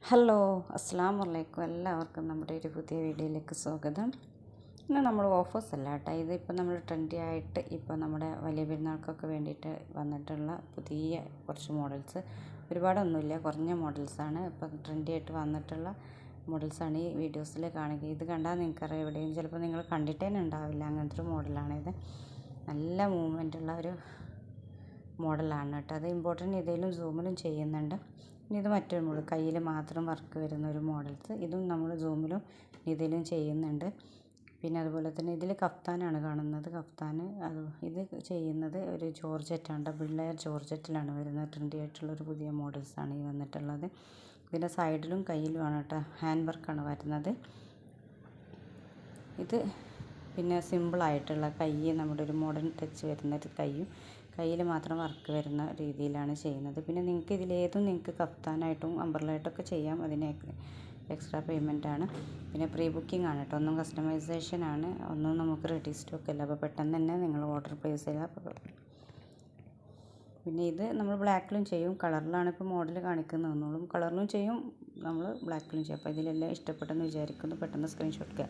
Hello, അസ്സലാമു അലൈക്കും. എല്ലാവർക്കും നമ്മുടെ ഒരു പുതിയ വീഡിയോയിലേക്ക് സ്വാഗതം. ഇന്ന് നമ്മൾ ഓഫേഴ്സ് അല്ല കേട്ടോ, ഇതിപ്പോൾ നമ്മൾ ട്രെൻഡി ആയിട്ട് ഇപ്പോൾ നമ്മുടെ വലിയ പെരുന്നാൾക്കൊക്കെ വേണ്ടിയിട്ട് വന്നിട്ടുള്ള പുതിയ കുറച്ച് മോഡൽസ്. ഒരുപാടൊന്നുമില്ല, കുറഞ്ഞ മോഡൽസാണ് ഇപ്പോൾ ട്രെൻഡി ആയിട്ട് വന്നിട്ടുള്ള മോഡൽസാണ് ഈ വീഡിയോസിൽ കാണുക. ഇത് കണ്ടാൽ നിങ്ങൾക്കറിയാം, എവിടെയും ചിലപ്പോൾ നിങ്ങൾ കണ്ടിട്ടേ ഉണ്ടാവില്ല. അങ്ങനത്തെ ഒരു മോഡലാണിത്. നല്ല മൂവ്മെൻ്റ് ഉള്ള ഒരു മോഡലാണ് കേട്ടോ. അത് ഇമ്പോർട്ടൻ്റ് ഇതിലും സൂമിലും ചെയ്യുന്നുണ്ട്. ഇനി ഇത് മറ്റൊരു മോഡൽ, കയ്യിൽ മാത്രം വർക്ക് വരുന്ന ഒരു മോഡൽസ്. ഇതും നമ്മൾ സൂമിലും ഇതിലും ചെയ്യുന്നുണ്ട്. പിന്നെ അതുപോലെ തന്നെ ഇതിൽ കഫ്താനാണ് കാണുന്നത്. കഫ്താൻ ഇത് ചെയ്യുന്നത് ഒരു ജോർജറ്റാണ്, ഡബിൾ ലെയർ ജോർജറ്റിലാണ് വരുന്നത്. ട്രെൻഡി ആയിട്ടുള്ളൊരു പുതിയ മോഡൽസാണ് ഈ വന്നിട്ടുള്ളത്. ഇതിൻ്റെ സൈഡിലും കയ്യിലുമാണ് കേട്ടോ, ഹാൻഡ് വർക്കാണ് വരുന്നത്. ഇത് പിന്നെ സിമ്പിളായിട്ടുള്ള കൈ, നമ്മുടെ ഒരു മോഡേൺ ടച്ച് വരുന്നൊരു കയ്യിൽ മാത്രം വർക്ക് വരുന്ന രീതിയിലാണ് ചെയ്യുന്നത്. പിന്നെ നിങ്ങൾക്ക് ഇതിലേതും നിങ്ങൾക്ക് കഫ്താനായിട്ടും അംബ്രലയായിട്ടൊക്കെ ചെയ്യാം. അതിന് എക്സ്ട്രാ പേയ്മെൻറ്റാണ്. പിന്നെ പ്രീ ബുക്കിംഗ് ആണ് കേട്ടോ, ഒന്നും കസ്റ്റമൈസേഷൻ ആണ്, ഒന്നും നമുക്ക് റെഡി സ്റ്റോക്ക് അല്ല. അപ്പോൾ പെട്ടെന്ന് തന്നെ നിങ്ങൾ ഓർഡർ പ്ലേസ് ചെയ്യുക. പിന്നെ ഇത് നമ്മൾ ബ്ലാക്കിലും ചെയ്യും, കളറിലാണ് ഇപ്പോൾ മോഡൽ കാണിക്കുന്നതെന്നുള്ളൂ. കളറിലും ചെയ്യും, നമ്മൾ ബ്ലാക്കിലും ചെയ്യും. അപ്പോൾ ഇതിലെല്ലാം ഇഷ്ടപ്പെട്ടെന്ന് വിചാരിക്കുന്നു. പെട്ടെന്ന് സ്ക്രീൻഷോട്ട്